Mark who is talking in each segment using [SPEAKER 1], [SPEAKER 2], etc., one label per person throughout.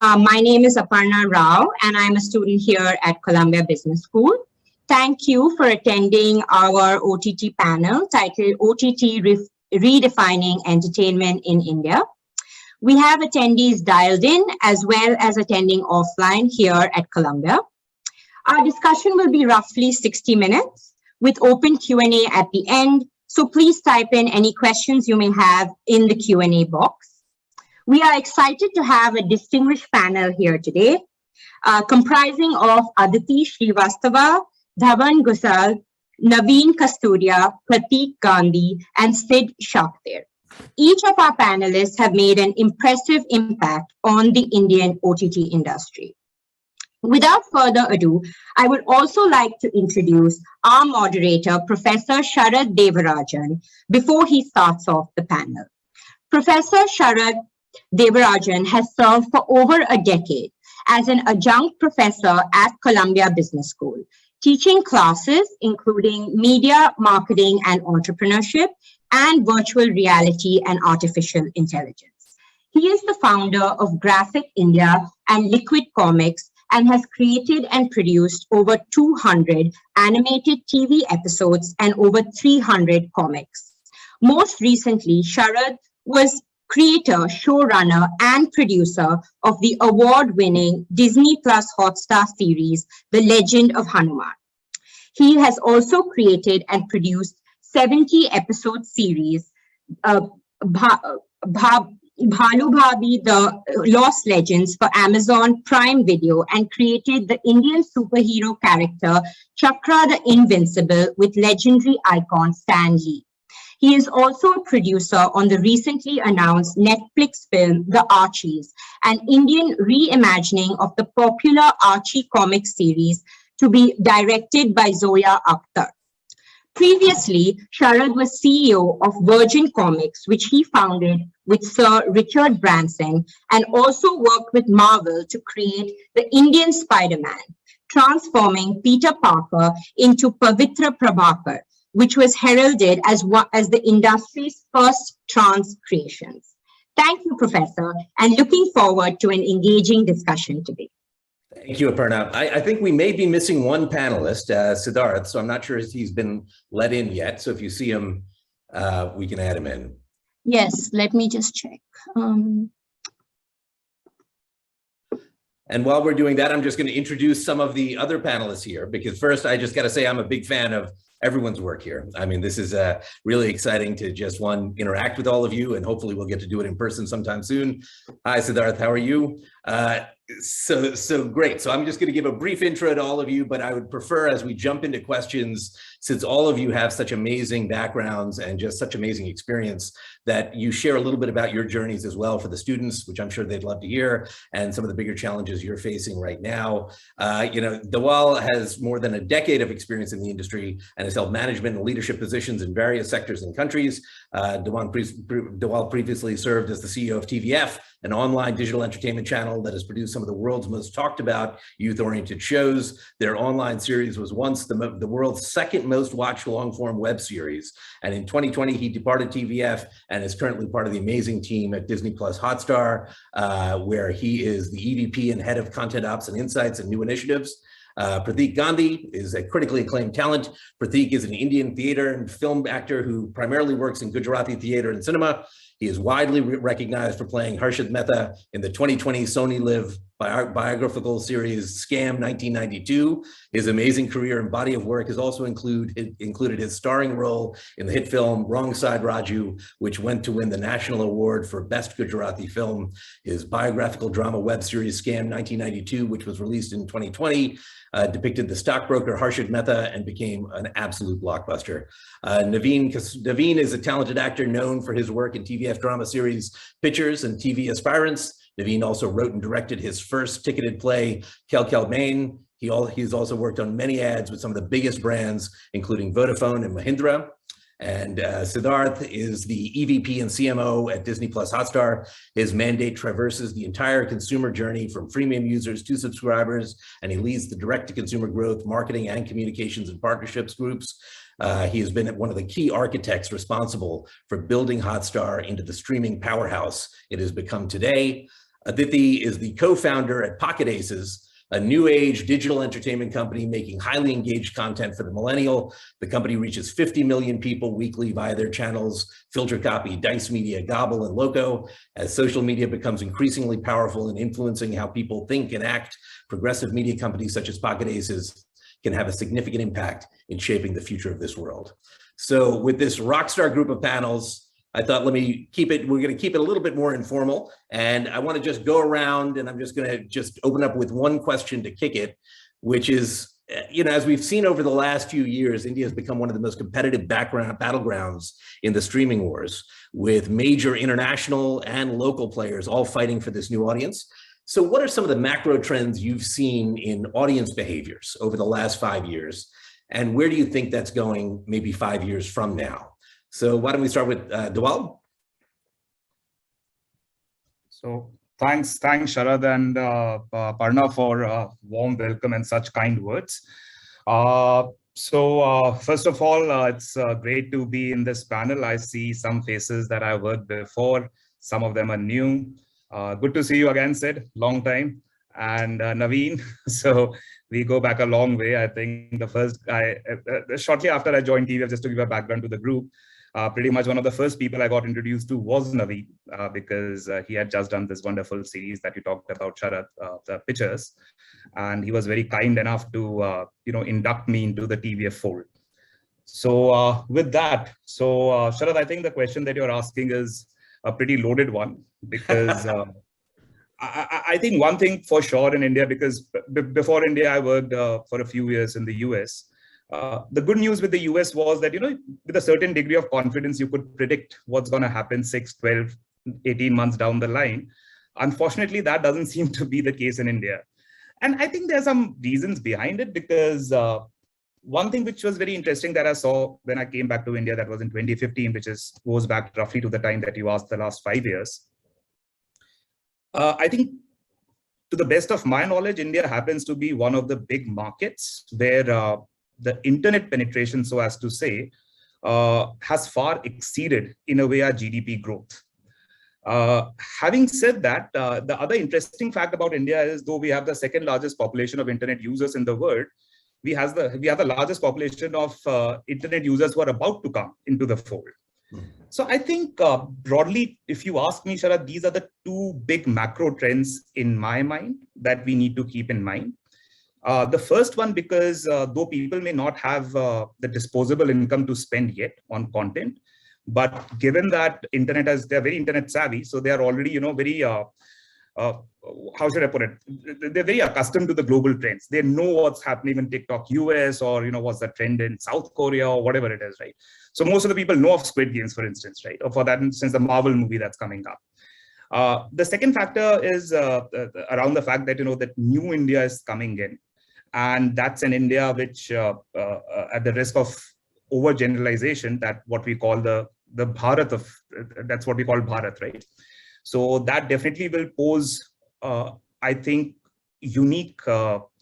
[SPEAKER 1] My name is Aparna Rao, and I'm a student here at Columbia Business School. Thank you for attending our OTT panel titled OTT Redefining Entertainment in India. We have attendees dialed in as well as attending offline here at Columbia. Our discussion will be roughly 60 minutes with open Q&A at the end. So please type in any questions you may have in the Q&A box. We are excited to have a distinguished panel here today, comprising of Aditi, Shrivastava, Dhawal, Gusain, Naveen, Kasturia, Pratik, Gandhi, and Sid Shakdher. Each of our panelists have made an impressive impact on the Indian OTT industry. Without further ado, I would also like to introduce our moderator, Professor Sharad Devarajan, before he starts off the panel. Professor Sharad Devarajan has served for over a decade as an adjunct professor at Columbia Business School, teaching classes including media, marketing and entrepreneurship, and virtual reality and artificial intelligence. He is the founder of Graphic India and Liquid Comics and has created and produced over 200 animated TV episodes and over 300 comics. Most recently, Sharad was creator, showrunner, and producer of the award-winning Disney Plus HotStar series, The Legend of Hanuman. He has also created and produced 70-episode series, Bhalu Bhabi, The Lost Legends for Amazon Prime Video, and created the Indian superhero character Chakra the Invincible with legendary icon Stan Lee. He is also a producer on the recently announced Netflix film, The Archies, an Indian reimagining of the popular Archie comic series to be directed by Zoya Akhtar. Previously, Sharad was CEO of Virgin Comics, which he founded with Sir Richard Branson, and also worked with Marvel to create the Indian Spider-Man, transforming Peter Parker into Pavitra Prabhakar, which was heralded as the industry's first trans creations. Thank you, Professor, and looking forward to an engaging discussion today.
[SPEAKER 2] Thank you, Aparna. I think we may be missing one panelist, Sidharth, so I'm not sure if he's been let in yet. So if you see him, we can add him in.
[SPEAKER 1] Yes, let me just check.
[SPEAKER 2] And while we're doing that, I'm just going to introduce some of the other panelists here, because first, I just got to say I'm a big fan of everyone's work here. I mean, this is really exciting to just, interact with all of you, and hopefully we'll get to do it in person sometime soon. Hi, Sidharth, how are you? So great. So I'm just going to give a brief intro to all of you, but I would prefer, as we jump into questions, since all of you have such amazing backgrounds and just such amazing experience, that you share a little bit about your journeys as well for the students, which I'm sure they'd love to hear, and some of the bigger challenges you're facing right now. Dhawal has more than a decade of experience in the industry and has held management and leadership positions in various sectors and countries. Dhawal previously served as the CEO of TVF, an online digital entertainment channel that has produced some of the world's most talked about youth-oriented shows. Their online series was once the world's second most watched long-form web series. And in 2020, he departed TVF and is currently part of the amazing team at Disney Plus HotStar, where he is the EVP and head of content ops and insights and new initiatives. Pratik Gandhi is a critically acclaimed talent. Pratik is an Indian theater and film actor who primarily works in Gujarati theater and cinema. He is widely recognized for playing Harshad Mehta in the 2020 Sony Live biographical series Scam 1992. His amazing career and body of work has also included his starring role in the hit film Wrong Side Raju, which went to win the National Award for Best Gujarati Film. His biographical drama web series Scam 1992, which was released in 2020, depicted the stockbroker Harshad Mehta and became an absolute blockbuster. Naveen is a talented actor known for his work in TVF drama series Pictures and TV Aspirants. Naveen also wrote and directed his first ticketed play, Kel Kel Main. He's also worked on many ads with some of the biggest brands, including Vodafone and Mahindra. And Sidharth is the EVP and CMO at Disney Plus HotStar. His mandate traverses the entire consumer journey from freemium users to subscribers, and he leads the direct-to-consumer growth, marketing, and communications and partnerships groups. He has been one of the key architects responsible for building HotStar into the streaming powerhouse it has become today. Aditi is the co-founder at PocketAces, a new age digital entertainment company making highly engaged content for the millennial. The company reaches 50 million people weekly via their channels, Filter Copy, Dice Media, Gobble, and Loco. As social media becomes increasingly powerful in influencing how people think and act, progressive media companies such as PocketAces can have a significant impact in shaping the future of this world. So with this rockstar group of panels, I thought, we're going to keep it a little bit more informal. And I want to just go around, and I'm just going to open up with one question to kick it, which is, as we've seen over the last few years, India has become one of the most competitive battlegrounds in the streaming wars, with major international and local players all fighting for this new audience. So what are some of the macro trends you've seen in audience behaviors over the last 5 years? And where do you think that's going maybe 5 years from now? So why don't we start with Dhawal?
[SPEAKER 3] So thanks Sharad and Parna for a warm welcome and such kind words. First of all, it's great to be in this panel. I see some faces that I've worked before. Some of them are new. Good to see you again, Sid. Long time. And Naveen. So we go back a long way. I think the first guy, shortly after I joined TVF, just to give a background to the group, pretty much one of the first people I got introduced to was Naveen, because he had just done this wonderful series that you talked about, Sharad, the pictures, and he was very kind enough to induct me into the TVF fold. So with that, Sharad, I think the question that you're asking is a pretty loaded one, because I think one thing for sure in India, because before India I worked for a few years in the US. The good news with the US was that, with a certain degree of confidence, you could predict what's going to happen 6, 12, 18 months down the line. Unfortunately, that doesn't seem to be the case in India. And I think there's some reasons behind it, because one thing which was very interesting that I saw when I came back to India, that was in 2015, which goes back roughly to the time that you asked, the last 5 years. I think, to the best of my knowledge, India happens to be one of the big markets where the internet penetration, so as to say, has far exceeded, in a way, our GDP growth. Having said that, the other interesting fact about India is, though we have the second largest population of internet users in the world, we have the largest population of internet users who are about to come into the fold. So I think broadly, if you ask me, Sharad, these are the two big macro trends in my mind that we need to keep in mind. The first one, because though people may not have the disposable income to spend yet on content, but given that they're very internet savvy, so they are already, very, how should I put it? They're very accustomed to the global trends. They know what's happening in TikTok US, or, what's the trend in South Korea, or whatever it is, right? So most of the people know of Squid Games, for instance, right? Or for that instance, the Marvel movie that's coming up. The second factor is around the fact that, that new India is coming in. And that's an India which, at the risk of overgeneralization, that what we call the Bharat of, that's what we call Bharat, right? So that definitely will pose, I think, unique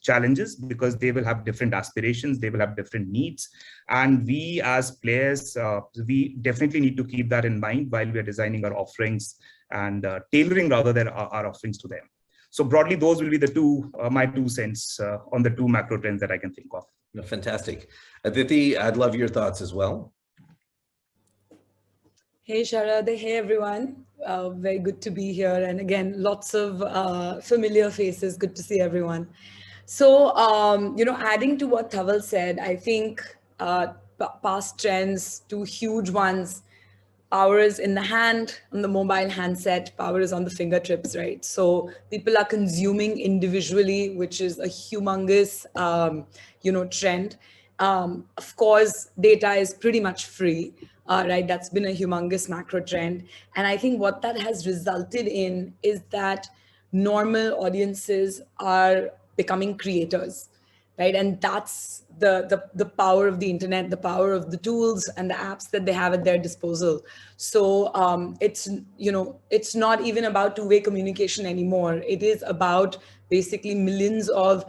[SPEAKER 3] challenges, because they will have different aspirations, they will have different needs. And we as players, we definitely need to keep that in mind while we are designing our offerings and tailoring rather our offerings to them. So broadly, those will be the two, my 2 cents on the two macro trends that I can think of.
[SPEAKER 2] Fantastic. Aditi, I'd love your thoughts as well.
[SPEAKER 4] Hey, Sharad. Hey, everyone. Very good to be here. And again, lots of familiar faces. Good to see everyone. So, adding to what Dhawal said, I think past trends, 2 huge ones. Power is in the hand, on the mobile handset, power is on the fingertips, right? So people are consuming individually, which is a humongous, trend. Of course, data is pretty much free, right? That's been a humongous macro trend. And I think what that has resulted in is that normal audiences are becoming creators, right? And that's the power of the internet, the power of the tools and the apps that they have at their disposal. So it's not even about two-way communication anymore. It is about basically millions of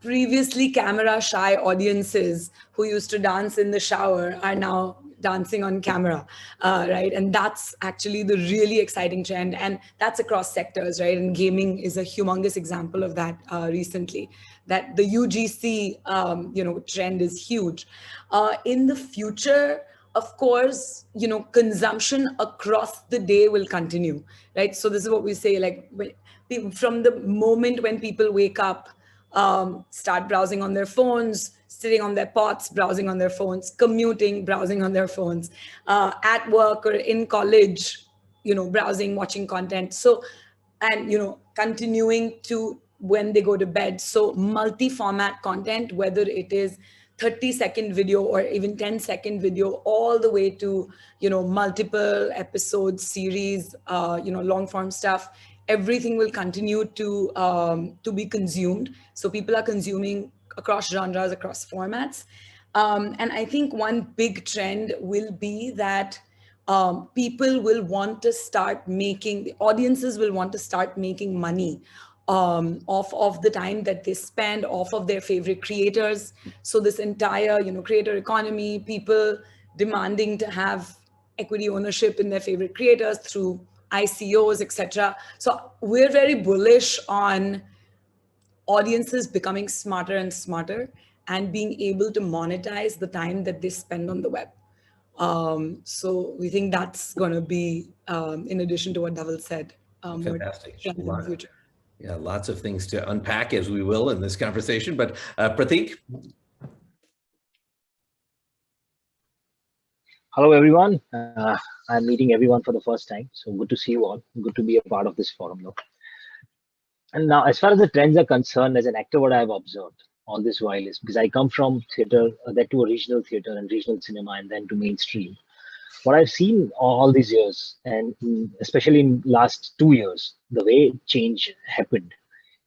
[SPEAKER 4] previously camera shy audiences who used to dance in the shower are now dancing on camera, right? And that's actually the really exciting trend, and that's across sectors, right? And gaming is a humongous example of that recently, that the UGC trend is huge. In the future, of course, consumption across the day will continue, right? So this is what we say, like from the moment when people wake up, start browsing on their phones, sitting on their pots, browsing on their phones, commuting, browsing on their phones, at work or in college, browsing, watching content. So, and, continuing to when they go to bed. So multi-format content, whether it is 30-second video or even 10-second video, all the way to, multiple episodes, series, long form stuff, everything will continue to be consumed. So people are consuming across genres, across formats. And I think one big trend will be that people will want to start making, the audiences will want to start making money off of the time that they spend, off of their favorite creators. So this entire, creator economy, people demanding to have equity ownership in their favorite creators through ICOs, etc. So we're very bullish on audiences becoming smarter and smarter and being able to monetize the time that they spend on the web. So we think that's going to be, in addition to what Dhawal said,
[SPEAKER 2] Fantastic.
[SPEAKER 4] in the future.
[SPEAKER 2] Yeah, lots of things to unpack, as we will in this conversation. But Pratik?
[SPEAKER 5] Hello, everyone. I'm meeting everyone for the first time. So good to see you all. Good to be a part of this forum, though. And now, as far as the trends are concerned, as an actor, what I've observed all this while is, because I come from theater, that to a regional theater and regional cinema, and then to mainstream. What I've seen all these years, and especially in last 2 years, the way change happened,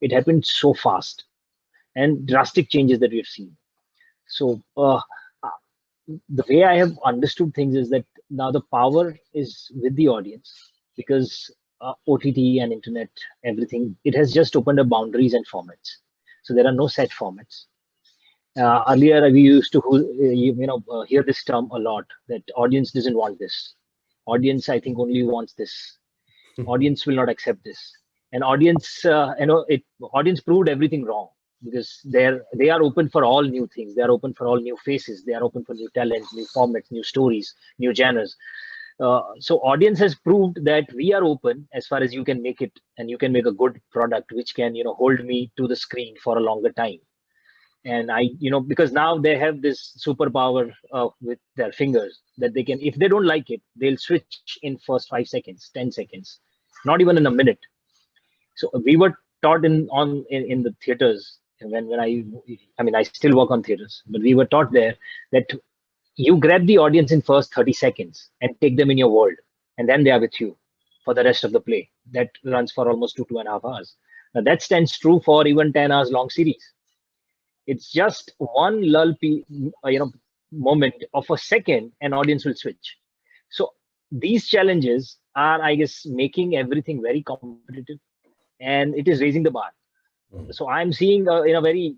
[SPEAKER 5] it happened so fast, and drastic changes that we've seen. So the way I have understood things is that now the power is with the audience, because OTT and internet, everything, it has just opened up boundaries and formats. So there are no set formats. Earlier, we used to hear this term a lot, that audience doesn't want this. Audience, I think, only wants this. Audience will not accept this. And audience, audience proved everything wrong, because they are open for all new things. They are open for all new faces. They are open for new talents, new formats, new stories, new genres. So audience has proved that we are open as far as you can make it, and you can make a good product which can, hold me to the screen for a longer time. And because now they have this superpower with their fingers, that they can, if they don't like it, they'll switch in first 5 seconds, 10 seconds, not even in a minute. So we were taught in the theaters, when I still work on theaters, but we were taught there that you grab the audience in first 30 seconds and take them in your world, and then they are with you for the rest of the play. That runs for almost 2.5 hours. Now that stands true for even 10 hours long series. It's just one lull, moment of a second, and audience will switch. So these challenges are, I guess, making everything very competitive, and it is raising the bar. So I'm seeing in a very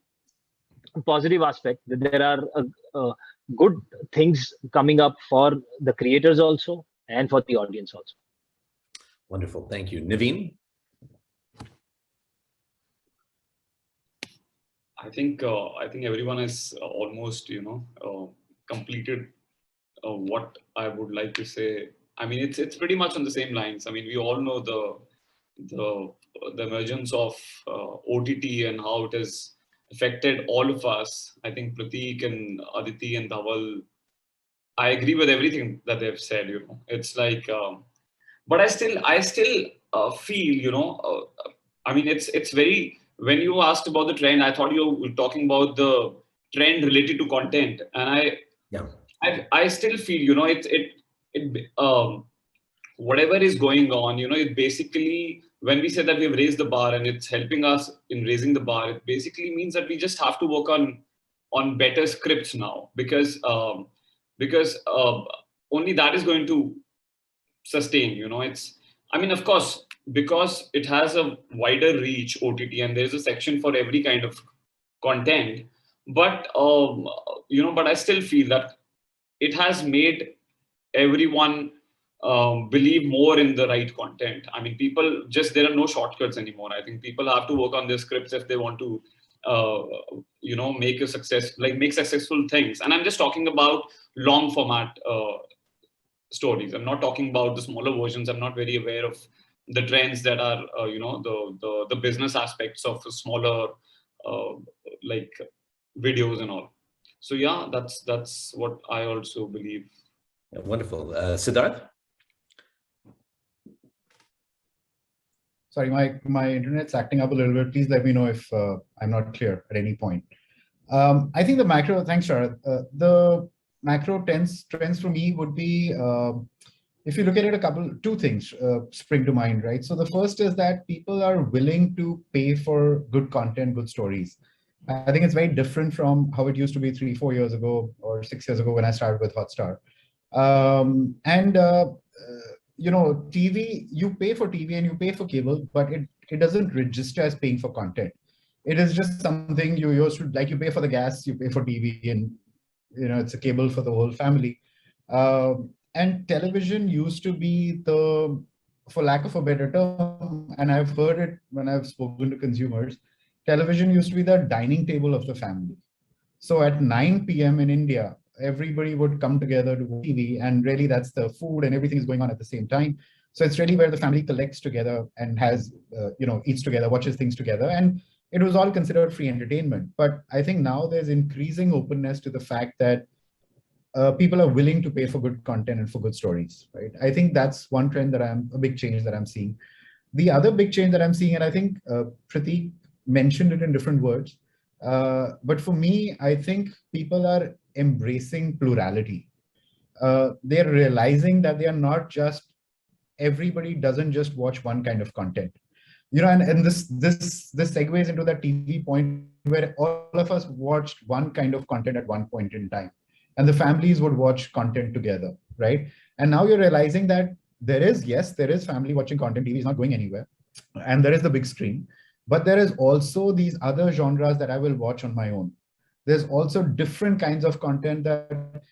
[SPEAKER 5] positive aspect that there are good things coming up for the creators also, and for the audience also.
[SPEAKER 2] Wonderful, thank you. Naveen?
[SPEAKER 6] I think everyone has almost completed what I would like to say. I mean, it's pretty much on the same lines. I mean, we all know the emergence of OTT and how it has affected all of us. I think Pratik and Aditi and Dhawal, I agree with everything that they've said. It's like, but I still feel, I mean, it's very. When you asked about the trend, I thought you were talking about the trend related to content, and I still feel, whatever is going on, it basically, when we say that we've raised the bar and it's helping us in raising the bar, it basically means that we just have to work on better scripts now, because only that is going to sustain. I mean, of course, because it has a wider reach, OTT, and there's a section for every kind of content. But but I still feel that it has made everyone believe more in the right content. I mean, people there are no shortcuts anymore. I think people have to work on their scripts if they want to, make make successful things. And I'm just talking about long format stories. I'm not talking about the smaller versions. I'm not very aware of the trends that are, the business aspects of the smaller, like videos and all. So yeah, that's what I also believe.
[SPEAKER 2] Yeah, wonderful. Sidharth?
[SPEAKER 7] Sorry, my internet's acting up a little bit. Please let me know if I'm not clear at any point. I think the macro, thanks, Sharad. The macro trends for me would be, if you look at it, two things spring to mind, right? So the first is that people are willing to pay for good content, good stories. I think it's very different from how it used to be 3-4 years ago or 6 years ago when I started with HotStar. TV, you pay for TV and you pay for cable, but it doesn't register as paying for content. It is just something you used to, like, you pay for the gas, you pay for TV, and it's a cable for the whole family. And television used to be for lack of a better term, and I've heard it when I've spoken to consumers, television used to be the dining table of the family. So at 9 p.m. in India, everybody would come together to watch TV, and really that's the food and everything is going on at the same time. So it's really where the family collects together and has, eats together, watches things together. And it was all considered free entertainment. But I think now there's increasing openness to the fact that people are willing to pay for good content and for good stories, right? I think that's one trend a big change that I'm seeing. The other big change that I'm seeing, and I think Pratik mentioned it in different words, but for me, I think people are embracing plurality. They're realizing that they are not just, everybody doesn't just watch one kind of content. And this segues into that TV point where all of us watched one kind of content at one point in time, and the families would watch content together, right? And now you're realizing that there is family watching content, TV is not going anywhere, and there is the big screen, but there is also these other genres that I will watch on my own. There's also different kinds of content that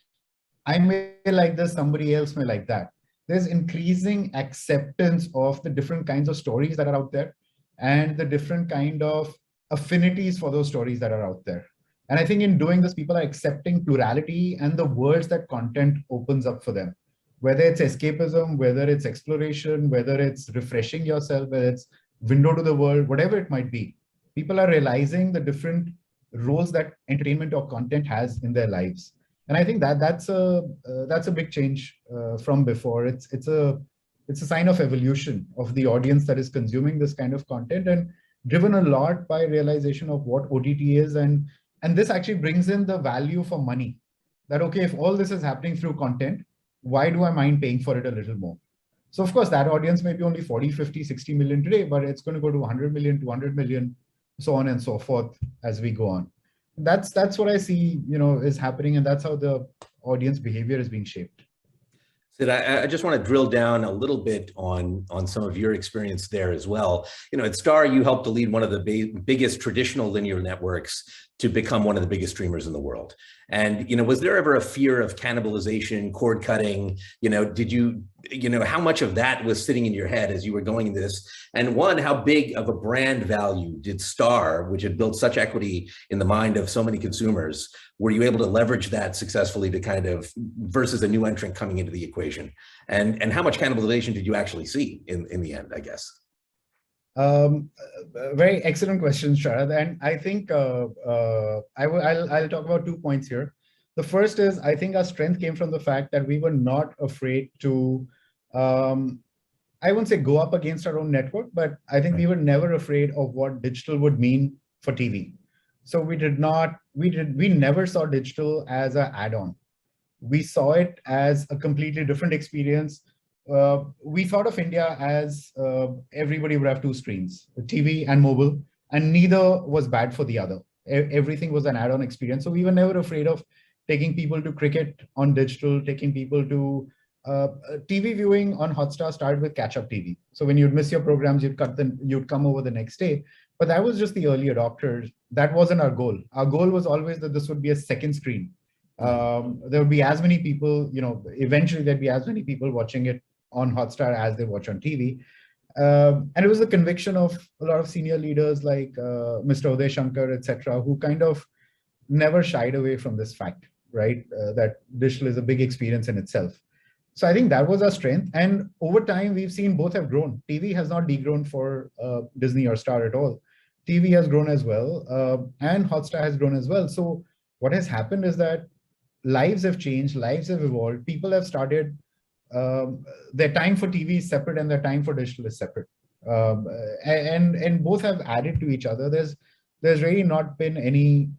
[SPEAKER 7] I may like this, somebody else may like that. There's increasing acceptance of the different kinds of stories that are out there and the different kind of affinities for those stories that are out there. And I think in doing this, people are accepting plurality and the worlds that content opens up for them, whether it's escapism, whether it's exploration, whether it's refreshing yourself, whether it's window to the world, whatever it might be. People are realizing the different roles that entertainment or content has in their lives. And I think that's a big change from before. It's a sign of evolution of the audience that is consuming this kind of content, and driven a lot by realization of what OTT is. And this actually brings in the value for money, that, okay, if all this is happening through content, why do I mind paying for it a little more? So of course, that audience may be only 40, 50, 60 million today, but it's going to go to 100 million, 200 million, so on and so forth as we go on. That's what I see, is happening, and that's how the audience behavior is being shaped.
[SPEAKER 2] Sid, I just want to drill down a little bit on some of your experience there as well. At Star, you helped to lead one of the biggest traditional linear networks to become one of the biggest streamers in the world. And, was there ever a fear of cannibalization, cord cutting? Did you, how much of that was sitting in your head as you were going into this? And one, how big of a brand value did Star, which had built such equity in the mind of so many consumers, were you able to leverage that successfully to kind of, versus a new entrant coming into the equation? And how much cannibalization did you actually see in the end, I guess?
[SPEAKER 7] Very excellent question, Sharad. And I think I'll talk about 2 points here. The first is, I think our strength came from the fact that we were not afraid to, I won't say go up against our own network, but I think we were never afraid of what digital would mean for TV. So we never saw digital as an add-on. We saw it as a completely different experience. We thought of India as everybody would have 2 screens, TV and mobile, and neither was bad for the other. Everything was an add-on experience. So we were never afraid of taking people to cricket on digital, taking people to TV viewing on HotStar started with catch-up TV. So when you'd miss your programs, you'd come over the next day. but that was just the early adopters. That wasn't our goal. Our goal was always that this would be a second screen. There would be as many people, eventually there'd be as many people watching it on HotStar as they watch on TV. And it was the conviction of a lot of senior leaders like Mr. Uday Shankar, etc., who kind of never shied away from this fact, right? That digital is a big experience in itself. So I think that was our strength. And over time, we've seen both have grown. TV has not degrown for Disney or Star at all. TV has grown as well, and HotStar has grown as well. So what has happened is that lives have changed, lives have evolved. People have started, their time for TV is separate and their time for digital is separate. And both have added to each other. There's really not been any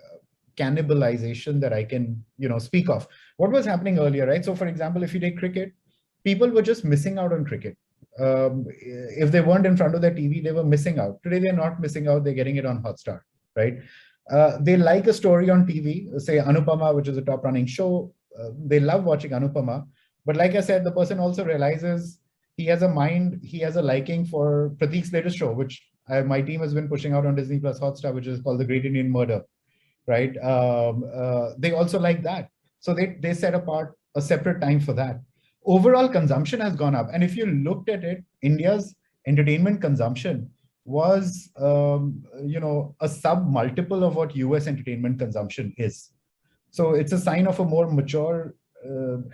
[SPEAKER 7] cannibalization that I can, speak of. What was happening earlier, right? So for example, if you take cricket, people were just missing out on cricket. If they weren't in front of their TV, they were missing out. Today, they're not missing out, they're getting it on HotStar, right? They like a story on TV, say Anupama, which is a top running show. They love watching Anupama. But like I said, the person also realizes he has a mind, he has a liking for Pratik's latest show, which my team has been pushing out on Disney Plus HotStar, which is called The Great Indian Murder, right? They also like that. So they set apart a separate time for that. Overall consumption has gone up. And if you looked at it, India's entertainment consumption was, a sub multiple of what US entertainment consumption is. So it's a sign of a more mature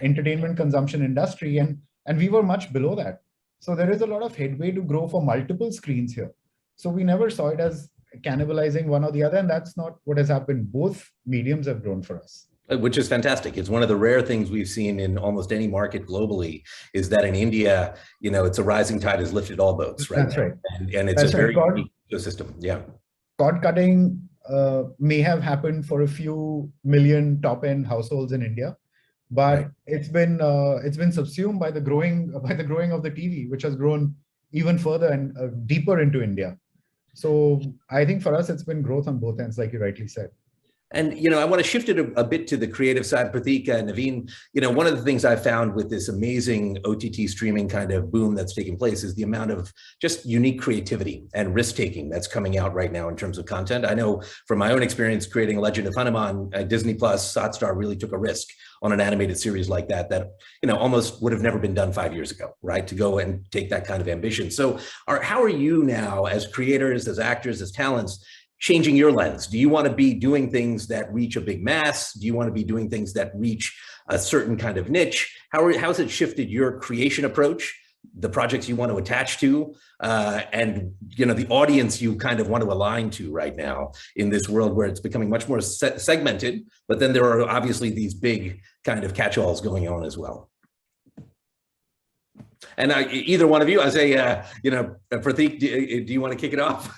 [SPEAKER 7] entertainment consumption industry. And we were much below that. So there is a lot of headway to grow for multiple screens here. So we never saw it as cannibalizing one or the other. And that's not what has happened. Both mediums have grown for us.
[SPEAKER 2] Which is fantastic. It's one of the rare things we've seen in almost any market globally is that in India, it's a rising tide has lifted all boats, right?
[SPEAKER 7] That's right.
[SPEAKER 2] And it's a very unique ecosystem. Yeah.
[SPEAKER 7] Cord cutting may have happened for a few million top-end households in India, but it's been subsumed by the growing of the TV, which has grown even further and deeper into India. So I think for us, it's been growth on both ends, like you rightly said.
[SPEAKER 2] And, I want to shift it a bit to the creative side. Pratik, Naveen, one of the things I found with this amazing OTT streaming kind of boom that's taking place is the amount of just unique creativity and risk-taking that's coming out right now in terms of content. I know from my own experience creating Legend of Hanuman, Disney Plus, HotStar really took a risk on an animated series like that, almost would have never been done 5 years ago, right? To go and take that kind of ambition. So how are you now as creators, as actors, as talents, changing your lens? Do you want to be doing things that reach a big mass? Do you want to be doing things that reach a certain kind of niche? How has it shifted your creation approach, the projects you want to attach to, and the audience you kind of want to align to right now in this world where it's becoming much more segmented, but then there are obviously these big kind of catch-alls going on as well? And either one of you, I say, Pratik, do you want to kick it off?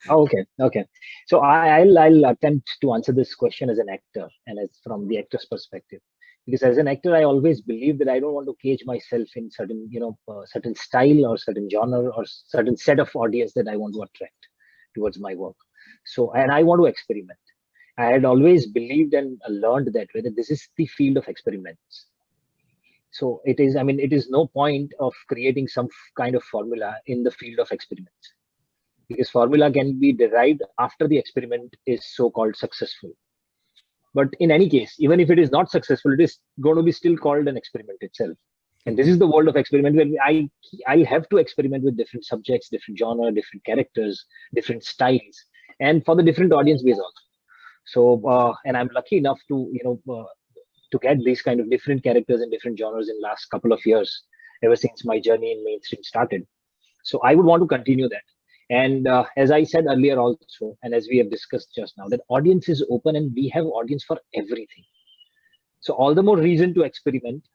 [SPEAKER 5] Okay. So I'll attempt to answer this question as an actor and as from the actor's perspective, because as an actor, I always believe that I don't want to cage myself in certain, certain style or certain genre or certain set of audience that I want to attract towards my work. So, and I want to experiment. I had always believed and learned that way, that this is the field of experiments. So it is no point of creating some kind of formula in the field of experiments, because formula can be derived after the experiment is so-called successful. But in any case, even if it is not successful, it is going to be still called an experiment itself. And this is the world of experiment where I have to experiment with different subjects, different genre, different characters, different styles, and for the different audience base also. So, and I'm lucky enough to, to get these kind of different characters and different genres in last couple of years, ever since my journey in mainstream started. So I would want to continue that. And as I said earlier also, and as we have discussed just now, that audience is open and we have audience for everything. So all the more reason to experiment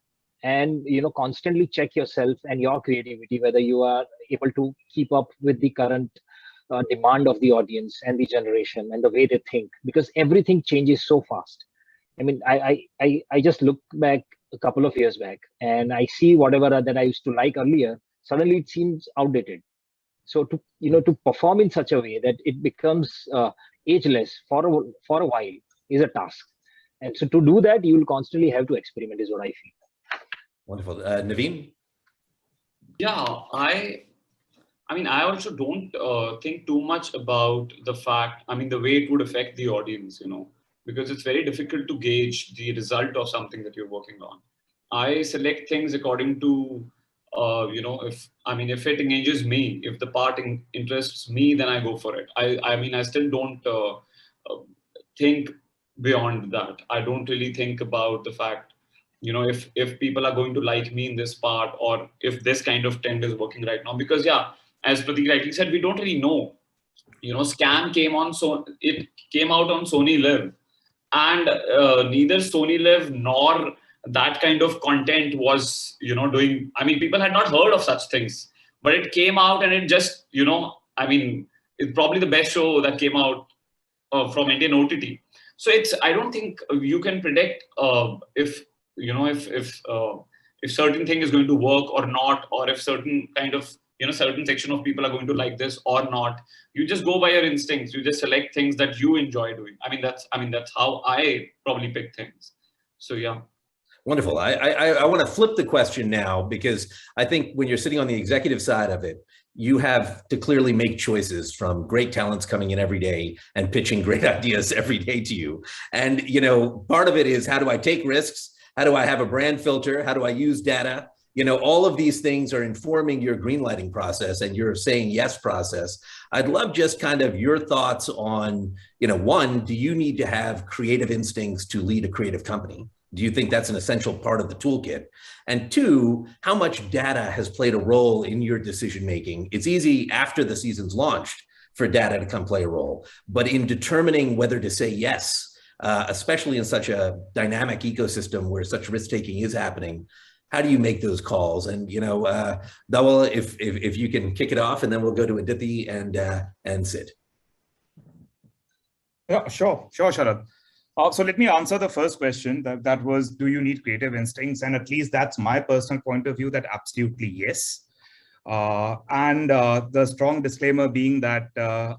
[SPEAKER 5] and, constantly check yourself and your creativity, whether you are able to keep up with the current demand of the audience and the generation and the way they think, because everything changes so fast. I just look back a couple of years back and I see whatever that I used to like earlier, suddenly it seems outdated. So to perform in such a way that it becomes ageless for a while is a task. And so to do that, you will constantly have to experiment, is what I feel.
[SPEAKER 2] Wonderful. Naveen?
[SPEAKER 6] Yeah, I mean, I also don't think too much about the fact, I mean, the way it would affect the audience, because it's very difficult to gauge the result of something that you're working on. I select things according to, if it engages me, if the part interests me, then I go for it. I mean, I still don't think beyond that. I don't really think about the fact, if people are going to like me in this part, or if this kind of trend is working right now, because as Pratik rightly said, we don't really know. Scam came on, so it came out on Sony Live, and neither Sony Live nor that kind of content was, doing. I mean, people had not heard of such things, but it came out, and it just, it's probably the best show that came out from Indian OTT. So I don't think you can predict if certain thing is going to work or not, or if certain kind of, certain section of people are going to like this or not. You just go by your instincts. You just select things that you enjoy doing. I mean, that's how I probably pick things. So yeah.
[SPEAKER 2] Wonderful. I want to flip the question now, because I think when you're sitting on the executive side of it, you have to clearly make choices from great talents coming in every day and pitching great ideas every day to you. And, part of it is, how do I take risks? How do I have a brand filter? How do I use data? All of these things are informing your greenlighting process and your saying yes process. I'd love just kind of your thoughts on, one, do you need to have creative instincts to lead a creative company? Do you think that's an essential part of the toolkit? And two, how much data has played a role in your decision-making? It's easy after the season's launched for data to come play a role, but in determining whether to say yes, especially in such a dynamic ecosystem where such risk-taking is happening, how do you make those calls? And, Dhawal, if you can kick it off, and then we'll go to Aditi and Sid.
[SPEAKER 3] Yeah, sure, Sharad. So let me answer the first question. That was, do you need creative instincts? And at least that's my personal point of view, that absolutely yes. And the strong disclaimer being that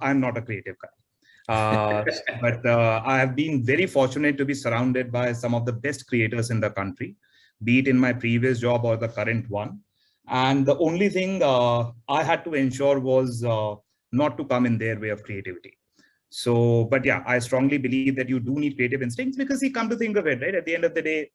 [SPEAKER 3] I'm not a creative guy. But I have been very fortunate to be surrounded by some of the best creators in the country, be it in my previous job or the current one. And the only thing I had to ensure was not to come in their way of creativity. So, but yeah, I strongly believe that you do need creative instincts, because you come to think of it, right? At the end of the day,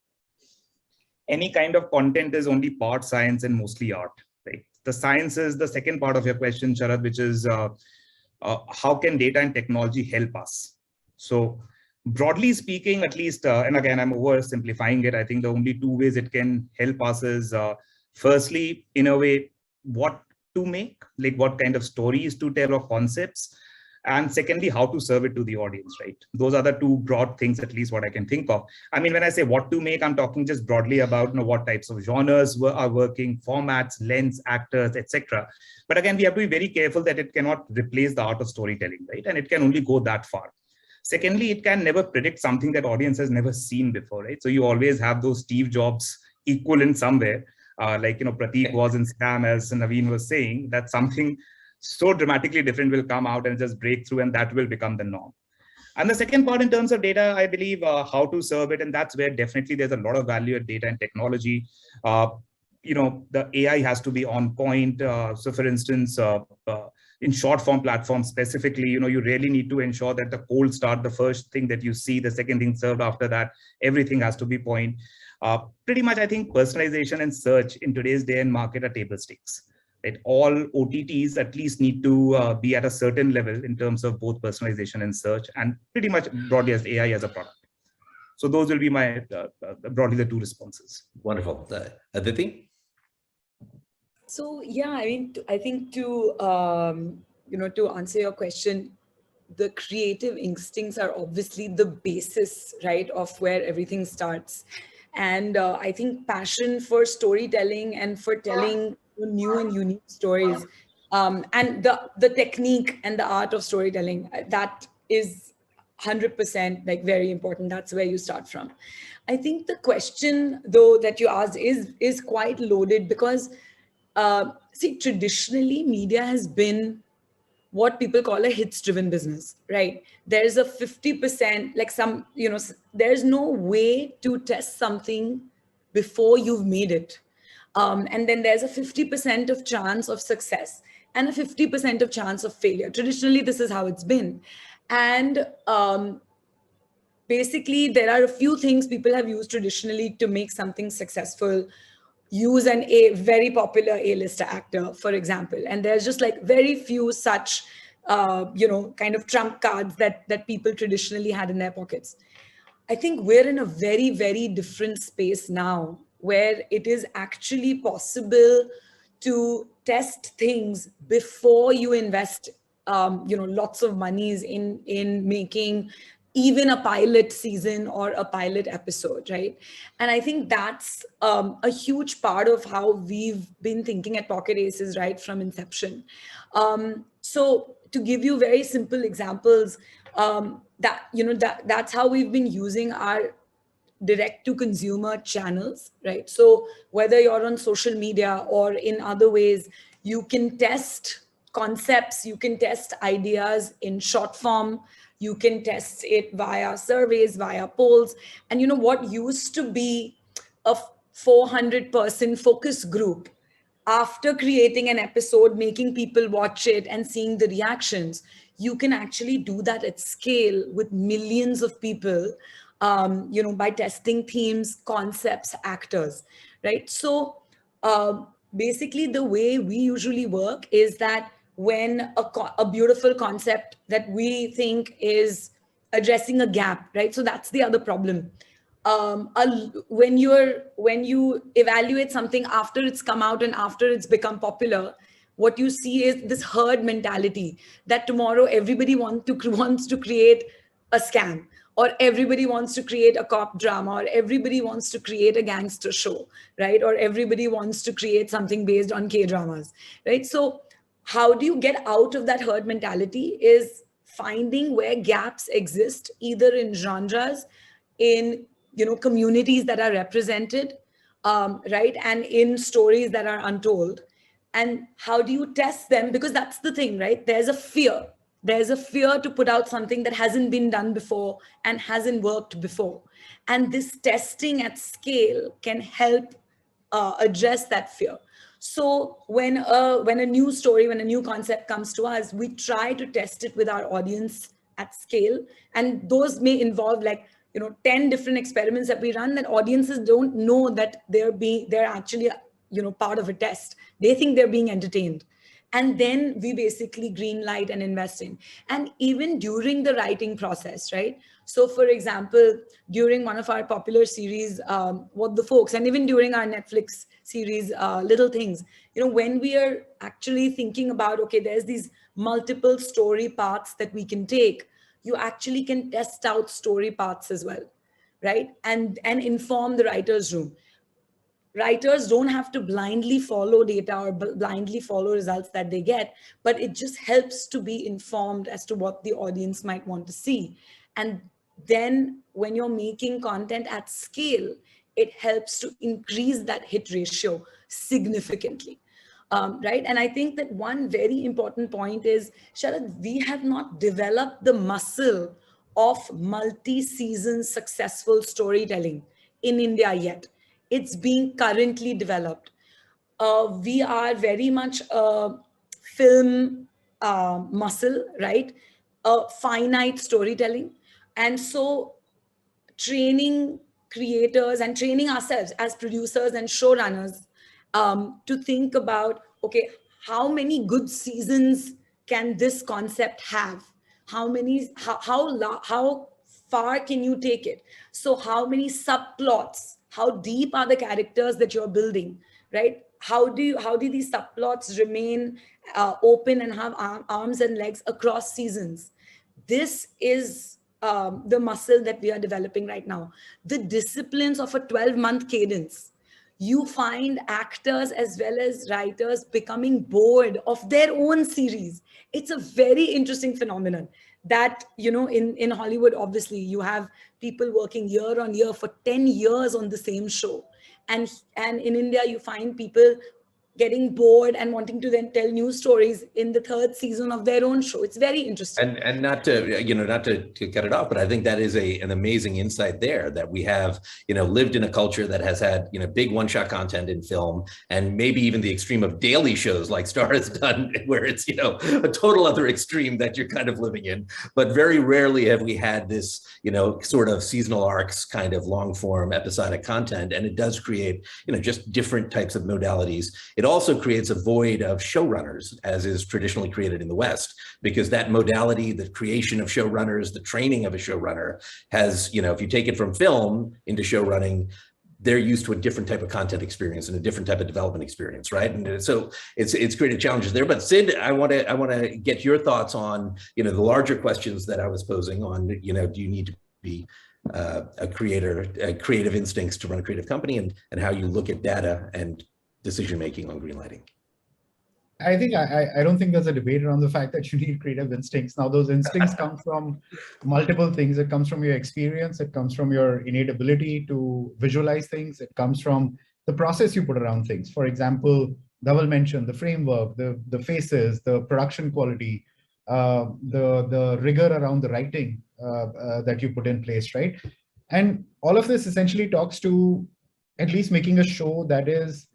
[SPEAKER 3] any kind of content is only part science and mostly art, right? The science is the second part of your question, Sharad, which is how can data and technology help us? So broadly speaking, at least, and again, I'm oversimplifying it. I think the only two ways it can help us is firstly, in a way, what to make, like what kind of stories to tell or concepts. And secondly, how to serve it to the audience, right? Those are the two broad things, at least what I can think of. I mean, when I say what to make, I'm talking just broadly about what types of genres are working, formats, lengths, actors, etc. But again, we have to be very careful that it cannot replace the art of storytelling, right? And it can only go that far. Secondly, it can never predict something that audience has never seen before, right? So you always have those Steve Jobs equivalent somewhere, like, Pratik was in Scam, as Naveen was saying, that something so dramatically different will come out and just break through, and that will become the norm. And the second part in terms of data, I believe how to serve it. And that's where definitely there's a lot of value at data and technology. The AI has to be on point. So for instance, in short form platforms specifically, you really need to ensure that the cold start, the first thing that you see, the second thing served after that, everything has to be point. Pretty much, I think personalization and search in today's day and market are table stakes. Right? All OTTs at least need to be at a certain level in terms of both personalization and search, and pretty much broadly as AI as a product. So those will be my broadly the two responses.
[SPEAKER 2] Wonderful. Aditi?
[SPEAKER 4] So yeah, I mean, I think to to answer your question, the creative instincts are obviously the basis, right, of where everything starts. And I think passion for storytelling and for telling new and unique stories, and the technique and the art of storytelling, that is 100% like very important. That's where you start from. I think the question though that you asked is quite loaded, because see, traditionally media has been what people call a hits driven business, right? There's a 50%, like some, there's no way to test something before you've made it. And then there's a 50% of chance of success. and a 50% of chance of failure. Traditionally, this is how it's been. And basically, there are a few things people have used traditionally to make something successful. Use a very popular A-lister actor, for example. And there's just like very few such, kind of trump cards that people traditionally had in their pockets. I think we're in a very, very different space now, where it is actually possible to test things before you invest, lots of monies in making even a pilot season or a pilot episode, right? And I think that's a huge part of how we've been thinking at PocketAces right from inception. So to give you very simple examples, that's how we've been using our direct to consumer channels, right? So whether you're on social media or in other ways, you can test concepts, you can test ideas in short form, you can test it via surveys, via polls. And what used to be a 400-person focus group, after creating an episode, making people watch it and seeing the reactions, you can actually do that at scale with millions of people, by testing themes, concepts, actors, right? So basically the way we usually work is that when a beautiful concept that we think is addressing a gap, right? So that's the other problem. When you evaluate something after it's come out and after it's become popular, what you see is this herd mentality that tomorrow everybody wants to create a scam, or everybody wants to create a cop drama, or everybody wants to create a gangster show, right? Or everybody wants to create something based on K-dramas, right? So how do you get out of that herd mentality is finding where gaps exist, either in genres, in communities that are represented, right, and in stories that are untold. And how do you test them? Because that's the thing, right? There's a fear to put out something that hasn't been done before and hasn't worked before. And this testing at scale can help address that fear. So when a new story, when a new concept comes to us, we try to test it with our audience at scale. And those may involve 10 different experiments that we run that audiences don't know that they're actually part of a test. They think they're being entertained. And then we basically green light and invest in. And even during the writing process, right? So for example, during one of our popular series, What the Folks, and even during our Netflix series, Little Things, when we are actually thinking about, okay, there's these multiple story paths that we can take, you actually can test out story paths as well, right? And inform the writer's room. Writers don't have to blindly follow data or blindly follow results that they get, but it just helps to be informed as to what the audience might want to see. And then when you're making content at scale, it helps to increase that hit ratio significantly. Right? And I think that one very important point is, Sharad, we have not developed the muscle of multi-season successful storytelling in India yet. It's being currently developed. We are very much a film muscle, right? A finite storytelling. And so training creators and training ourselves as producers and showrunners to think about, okay, how many good seasons can this concept have? How far can you take it? So how many subplots? How deep are the characters that you're building, right? How do these subplots remain open and have arms and legs across seasons? This is the muscle that we are developing right now. The disciplines of a 12-month cadence. You find actors as well as writers becoming bored of their own series. It's a very interesting phenomenon that, in Hollywood, obviously, you have people working year on year for 10 years on the same show. And in India, you find people getting bored and wanting to then tell new stories in the third season of their own show. It's very interesting.
[SPEAKER 2] And not to, not to cut it off, but I think that is an amazing insight there, that we have, lived in a culture that has had, big one-shot content in film, and maybe even the extreme of daily shows like Star has done, where it's, a total other extreme that you're kind of living in. But very rarely have we had this, sort of seasonal arcs kind of long form episodic content. And it does create, just different types of modalities. It also creates a void of showrunners, as is traditionally created in the West, because that modality, the creation of showrunners, the training of a showrunner has, if you take it from film into show running, they're used to a different type of content experience and a different type of development experience, right? And so it's created challenges there. But Sid, I want to get your thoughts on, the larger questions that I was posing on, do you need to be a creative instincts to run a creative company, and how you look at data and decision-making on greenlighting?
[SPEAKER 7] I think I don't think there's a debate around the fact that you need creative instincts. Now, those instincts come from multiple things. It comes from your experience. It comes from your innate ability to visualize things. It comes from the process you put around things. For example, Dhawal mentioned the framework, the faces, the production quality, the rigor around the writing that you put in place, right? And all of this essentially talks to at least making a show that is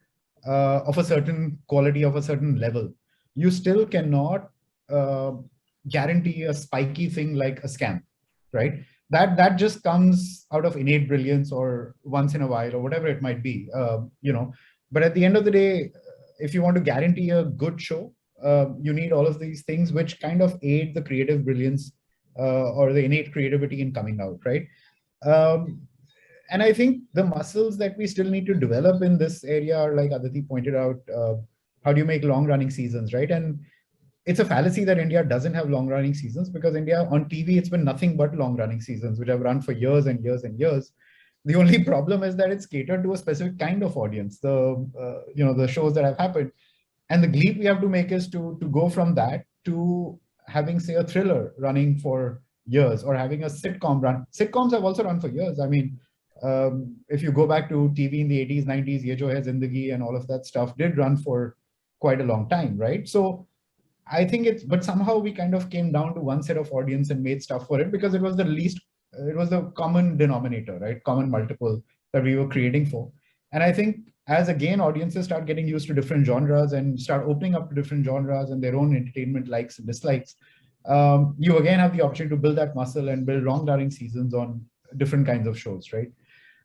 [SPEAKER 7] of a certain quality, of a certain level. You still cannot guarantee a spiky thing like a scam, right? That just comes out of innate brilliance or once in a while or whatever it might be, But at the end of the day, if you want to guarantee a good show, you need all of these things which kind of aid the creative brilliance or the innate creativity in coming out, right? And I think the muscles that we still need to develop in this area are, like Aditi pointed out, how do you make long-running seasons, right? And it's a fallacy that India doesn't have long-running seasons, because India on TV, it's been nothing but long-running seasons, which have run for years and years and years. The only problem is that it's catered to a specific kind of audience, the shows that have happened. And the leap we have to make is to go from that to having, say, a thriller running for years, or having a sitcom run. Sitcoms have also run for years. I mean, if you go back to TV in the 80s, 90s, Ye Jo Hai Zindagi and all of that stuff did run for quite a long time, right? So I think but somehow we kind of came down to one set of audience and made stuff for it, because it was the common denominator, right? Common multiple that we were creating for. And I think as again, audiences start getting used to different genres and start opening up to different genres and their own entertainment likes and dislikes, you again have the opportunity to build that muscle and build long-running seasons on different kinds of shows, right?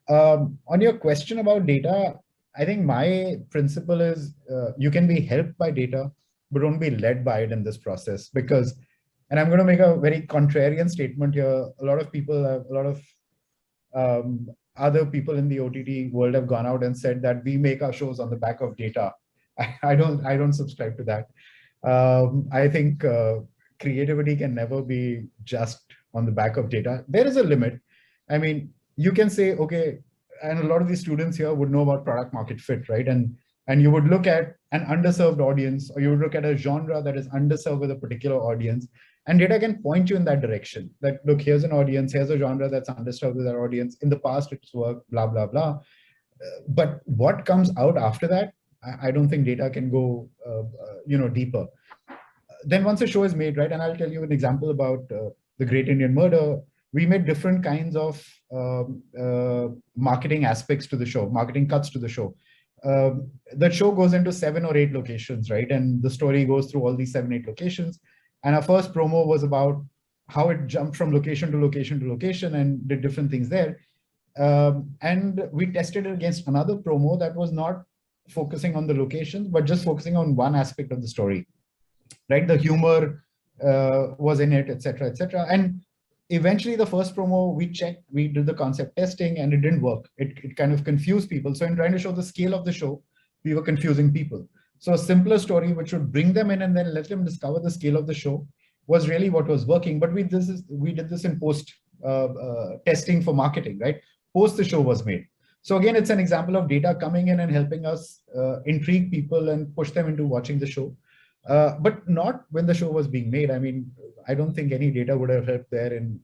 [SPEAKER 7] On your question about data, I think my principle is you can be helped by data, but don't be led by it in this process. Because, and I'm going to make a very contrarian statement here, a lot of other people in the OTT world have gone out and said that we make our shows on the back of data. I don't subscribe to that. I think creativity can never be just on the back of data. There is a limit. I mean, you can say, okay, and a lot of these students here would know about product market fit, right? And you would look at an underserved audience, or you would look at a genre that is underserved with a particular audience, and data can point you in that direction. That, look, here's an audience, here's a genre that's underserved with our audience. In the past, it's worked, blah, blah, blah. But what comes out after that, I don't think data can go, deeper. Then once a show is made, right? And I'll tell you an example about The Great Indian Murder. We made different kinds of marketing aspects to the show, marketing cuts to the show. The show goes into 7 or 8 locations, right? And the story goes through all these 7, 8 locations. And our first promo was about how it jumped from location to location to location and did different things there. And we tested it against another promo that was not focusing on the locations, but just focusing on one aspect of the story, right? The humor was in it, etc., etc. And eventually the first promo we checked, we did the concept testing, and it didn't work. It kind of confused people. So in trying to show the scale of the show, we were confusing people. So a simpler story which would bring them in and then let them discover the scale of the show was really what was working. But we did this in post testing for marketing, right? Post the show was made. So again, it's an example of data coming in and helping us intrigue people and push them into watching the show. But not when the show was being made. I mean, I don't think any data would have helped there in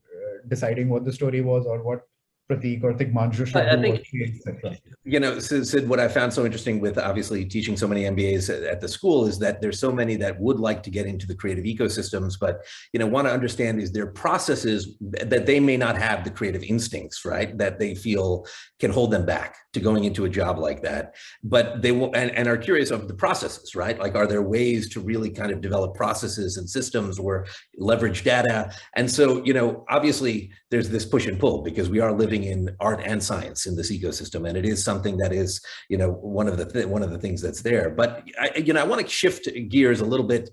[SPEAKER 7] deciding what the story was or what Pratik or Tigmanju should
[SPEAKER 2] I
[SPEAKER 7] do
[SPEAKER 2] think,
[SPEAKER 7] or say, etc.
[SPEAKER 2] you know, Sid, what I found so interesting with obviously teaching so many MBAs at the school is that there's so many that would like to get into the creative ecosystems, but, you know, want to understand is there processes that they may not have the creative instincts, right? That they feel can hold them back to going into a job like that. But they will, and are curious of the processes, right? Like, are there ways to really kind of develop processes and systems or leverage data? And so, you know, obviously there's this push and pull because we are living in art and science in this ecosystem, and it is something that is, you know, one of the things that's there. But I want to shift gears a little bit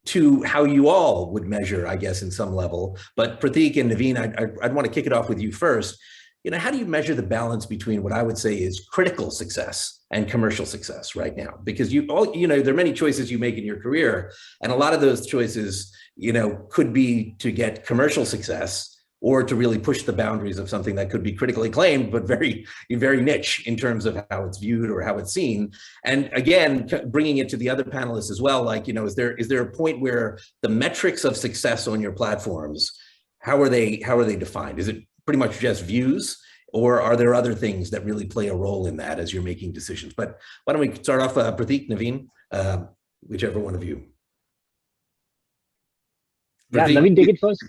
[SPEAKER 2] to how you all would measure, I guess, in some level. But Pratik and Naveen, I'd want to kick it off with you first. You know, how do you measure the balance between what I would say is critical success and commercial success right now? Because there are many choices you make in your career, and a lot of those choices, you know, could be to get commercial success or to really push the boundaries of something that could be critically acclaimed, but very, very niche in terms of how it's viewed or how it's seen. And again, bringing it to the other panelists as well, like, you know, is there a point where the metrics of success on your platforms, how are they defined? Is it pretty much just views, or are there other things that really play a role in that as you're making decisions? But why don't we start off, Pratik, Naveen, whichever one of you.
[SPEAKER 5] Yeah, Naveen, take it first.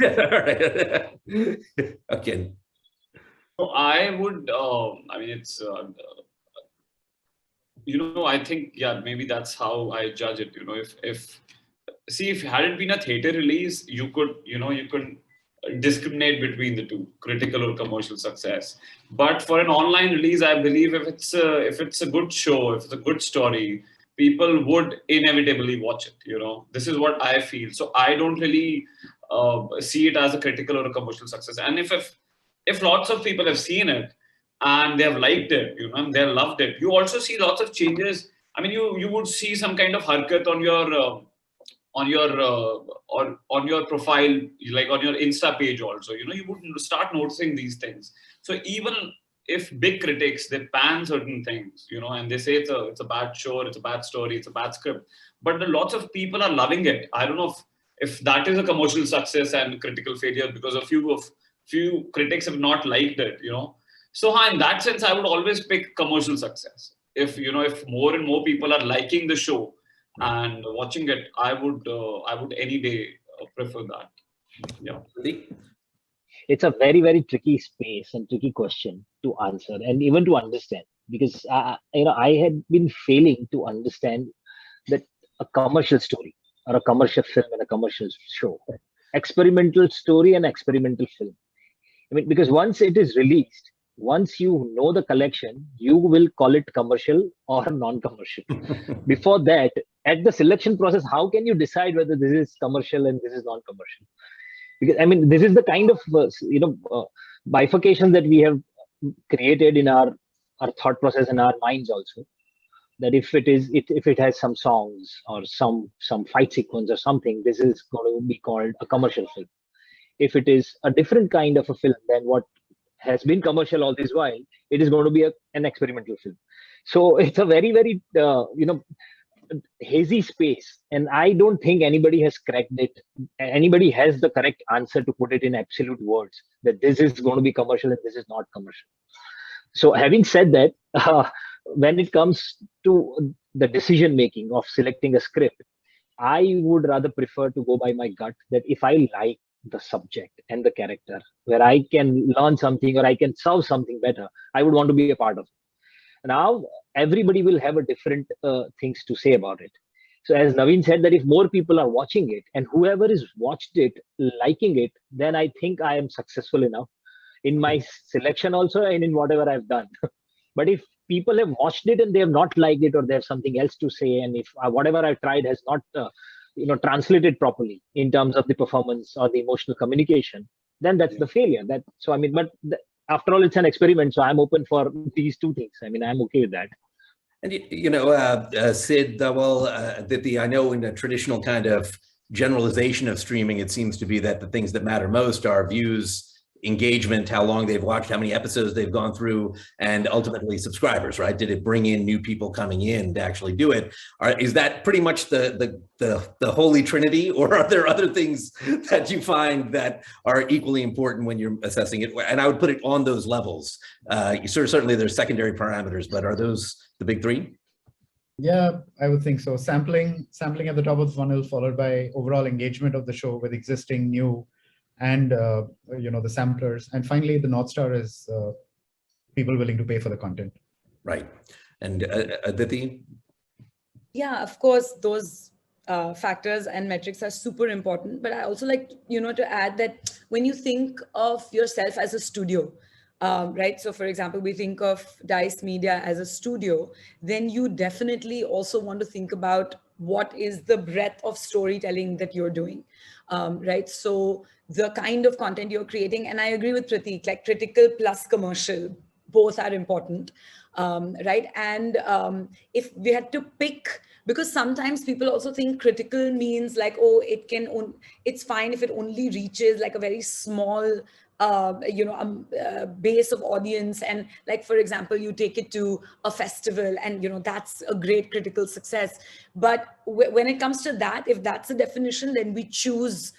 [SPEAKER 2] Okay.
[SPEAKER 6] So I would, I mean, it's, you know, I think, yeah, maybe that's how I judge it. You know, if had it been a theater release, you could discriminate between the two, critical or commercial success. But for an online release, I believe if it's a good show, if it's a good story, people would inevitably watch it. You know, this is what I feel. So I don't really see it as a critical or a commercial success. And if lots of people have seen it and they have liked it, you know, and they have loved it, you also see lots of changes. I mean, you would see some kind of harkat on your profile, like on your Insta page also. You know, you would start noticing these things. So even if big critics, they pan certain things, you know, and they say it's a bad show, or it's a bad story, it's a bad script, but lots of people are loving it. I don't know if that is a commercial success and critical failure because a few critics have not liked it, you know. So in that sense, I would always pick commercial success. If more and more people are liking the show and watching it, I would any day prefer that. Yeah.
[SPEAKER 5] It's a very, very tricky space and tricky question to answer and even to understand, because I had been failing to understand that a commercial story or a commercial film and a commercial show, experimental story and experimental film. I mean, because once it is released, once you know the collection, you will call it commercial or non-commercial. Before that, at the selection process, how can you decide whether this is commercial and this is non-commercial? Because I mean, this is the kind of bifurcation that we have created in our thought process in our minds also. That if it has some songs or some fight sequence or something, this is going to be called a commercial film. If it is a different kind of a film than what has been commercial all this while, it is going to be an experimental film. So it's a very, very hazy space, and I don't think anybody has cracked it. Anybody has the correct answer to put it in absolute words that this is going to be commercial and this is not commercial. So having said that, when it comes to the decision making of selecting a script, I would rather prefer to go by my gut, that if I like the subject and the character, where I can learn something or I can serve something better, I would want to be a part of it. Now, everybody will have a different things to say about it. So as Naveen said, that if more people are watching it and whoever is watched it, liking it, then I think I am successful enough in my selection also and in whatever I've done. But if people have watched it and they have not liked it, or they have something else to say, and if whatever I've tried has not translated properly in terms of the performance or the emotional communication, then that's the failure. After all, it's an experiment, so I'm open for these two things. I mean, I'm okay with that.
[SPEAKER 2] And Sid, Dhawal, Aditi, I know in a traditional kind of generalization of streaming, it seems to be that the things that matter most are views, engagement, how long they've watched, how many episodes they've gone through, and ultimately subscribers, right? Did it bring in new people coming in to actually do it? Is that pretty much the holy trinity, or are there other things that you find that are equally important when you're assessing it? And I would put it on those levels. Certainly there's secondary parameters, but are those the big three?
[SPEAKER 7] Yeah, I would think so. Sampling at the top of the funnel, followed by overall engagement of the show with existing, new, and the samplers, and finally the North Star is people willing to pay for the content.
[SPEAKER 2] Right. And Aditi?
[SPEAKER 4] Yeah, of course, those factors and metrics are super important. But I also like, to add that when you think of yourself as a studio, right? So for example, we think of Dice Media as a studio, then you definitely also want to think about what is the breadth of storytelling that you're doing, right? So the kind of content you're creating, and I agree with Pratik, like critical plus commercial, both are important, right? And if we had to pick, because sometimes people also think critical means like, oh, it's fine if it only reaches like a very small base of audience, and like, for example, you take it to a festival and that's a great critical success. But when it comes to that, if that's the definition, then we choose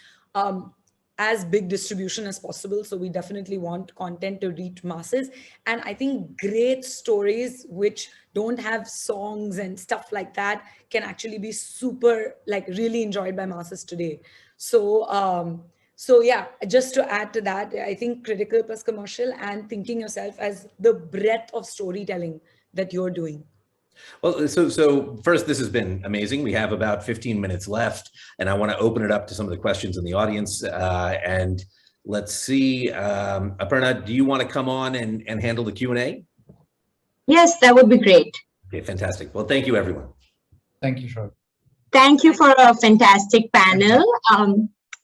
[SPEAKER 4] as big distribution as possible. So we definitely want content to reach masses, and I think great stories which don't have songs and stuff like that can actually be super, like, really enjoyed by masses today. So yeah, just to add to that, I think critical plus commercial, and thinking yourself as the breadth of storytelling that you're doing.
[SPEAKER 2] Well, so first, this has been amazing. We have about 15 minutes left, and I want to open it up to some of the questions in the audience. And let's see, Aparna, do you want to come on and handle the Q&A?
[SPEAKER 1] Yes, that would be great.
[SPEAKER 2] Okay, fantastic. Well, thank you, everyone.
[SPEAKER 7] Thank you, Sharad.
[SPEAKER 1] Thank you for a fantastic panel.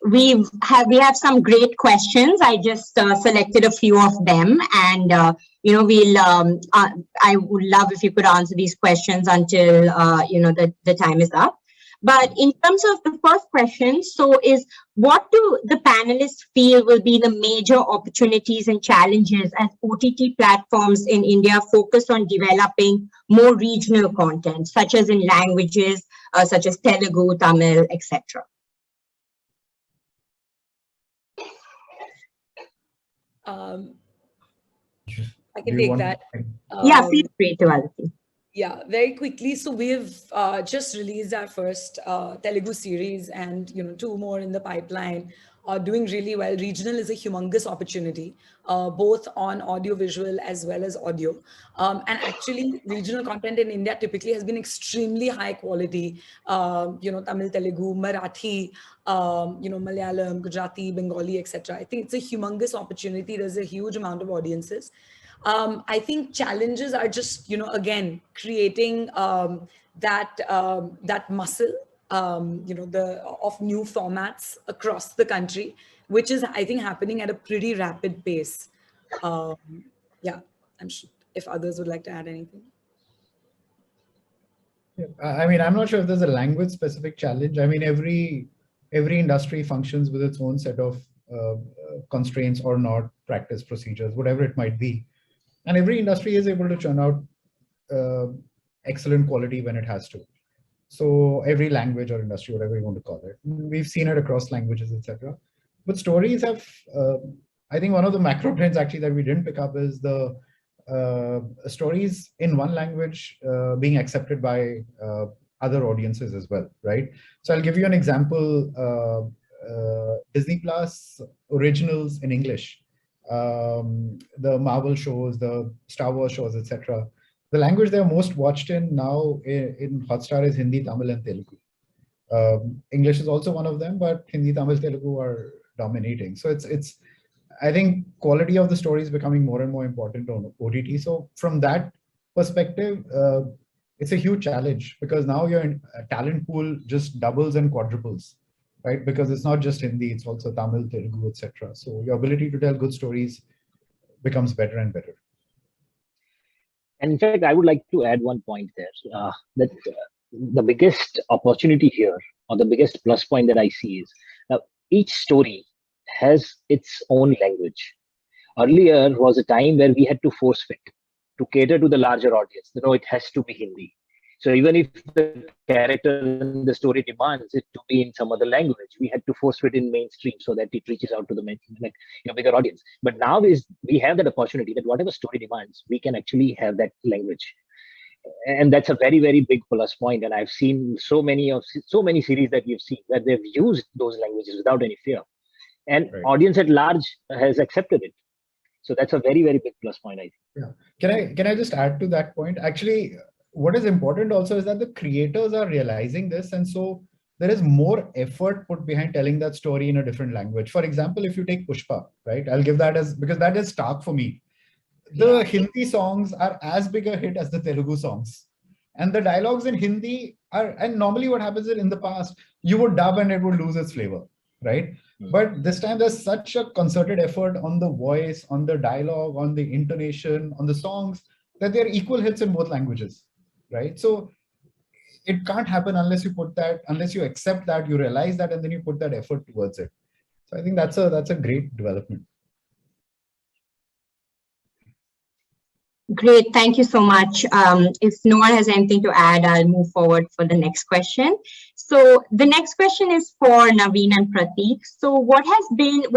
[SPEAKER 1] We have some great questions. I just selected a few of them, and I would love if you could answer these questions until the time is up. But in terms of the first question, so is, what do the panelists feel will be the major opportunities and challenges as OTT platforms in India focus on developing more regional content, such as in languages such as Telugu, Tamil, etc.?
[SPEAKER 4] I can take that.
[SPEAKER 1] Yeah, feel free to, Aditi.
[SPEAKER 4] Yeah, very quickly. So we've just released our first Telugu series, and 2 more in the pipeline are doing really well. Regional is a humongous opportunity, both on audio visual as well as audio. And actually, regional content in India typically has been extremely high quality. Tamil, Telugu, Marathi, Malayalam, Gujarati, Bengali, etc. I think it's a humongous opportunity. There's a huge amount of audiences. I think challenges are just, again, creating that muscle, of new formats across the country, which is, I think, happening at a pretty rapid pace. Yeah, I'm sure if others would like to add anything.
[SPEAKER 7] Yeah, I mean, I'm not sure if there's a language specific challenge. I mean, every industry functions with its own set of constraints or not, practice procedures, whatever it might be. And every industry is able to churn out excellent quality when it has to. So every language or industry, whatever you want to call it, we've seen it across languages, etc. But stories have, I think one of the macro trends actually that we didn't pick up is the stories in one language being accepted by other audiences as well, right? So I'll give you an example. Disney Plus originals in English, the Marvel shows, the Star Wars shows, etc. The language they're most watched in now in HotStar is Hindi, Tamil, and Telugu. English is also one of them, but Hindi, Tamil, Telugu are dominating. So it's I think quality of the story is becoming more and more important on OTT. So from that perspective, it's a huge challenge, because now your talent pool just doubles and quadruples, right? Because it's not just Hindi, it's also Tamil, Telugu, etc. So your ability to tell good stories becomes better and better.
[SPEAKER 5] And in fact, I would like to add one point there, that the biggest opportunity here, or the biggest plus point that I see is each story has its own language. Earlier was a time where we had to force fit to cater to the larger audience. It has to be Hindi. So even if the character in the story demands it to be in some other language, we had to force fit in mainstream so that it reaches out to the bigger audience. But now we have that opportunity that whatever story demands, we can actually have that language. And that's a very, very big plus point. And I've seen so many series that you've seen where they've used those languages without any fear, and audience at large has accepted it. So that's a very, very big plus point, I think.
[SPEAKER 7] Yeah. Can I just add to that point? Actually, what is important also is that the creators are realizing this, and so there is more effort put behind telling that story in a different language. For example, if you take Pushpa, right? I'll give that because that is stark for me. The Hindi songs are as big a hit as the Telugu songs. And the dialogues in Hindi and normally what happens is in the past, you would dub and it would lose its flavor, right? But this time there's such a concerted effort on the voice, on the dialogue, on the intonation, on the songs, that they're equal hits in both languages, right? So it can't happen unless you accept that, you realize that, and then you put that effort towards it. So I think that's a great development.
[SPEAKER 1] Great, thank you so much. If no one has anything to add, I'll move forward for the next question. So the next question is for Naveen and Pratik. So what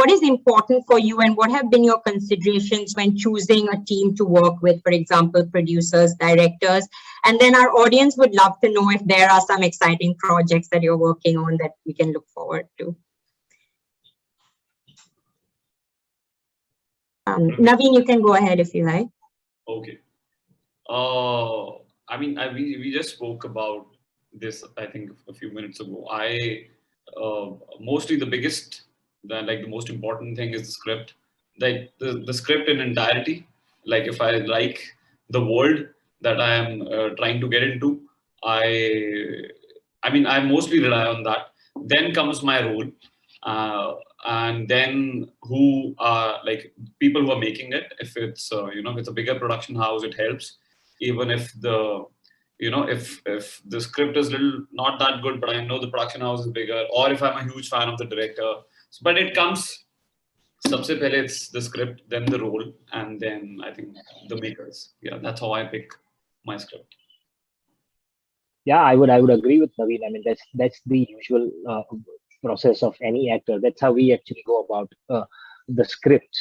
[SPEAKER 1] is important for you, and what have been your considerations when choosing a team to work with, for example, producers, directors? And then our audience would love to know if there are some exciting projects that you're working on that we can look forward to. Naveen, you can go ahead if you like.
[SPEAKER 6] Okay. I mean, we just spoke about this, I think, a few minutes ago. Mostly the most important thing is the script. Like the script in entirety. Like if I like the world that I am trying to get into, I mostly rely on that. Then comes my role. And then who are like people who are making it. If it's if it's a bigger production house, it helps. Even if if the script is not that good, but I know the production house is bigger, or if I'm a huge fan of the director. But it comes sabse pehle it's the script, then the role, and then I think the makers. Yeah, that's how I pick my script.
[SPEAKER 5] Yeah, I would agree with Naveen. I mean, that's the usual process of any actor. That's how we actually go about the script.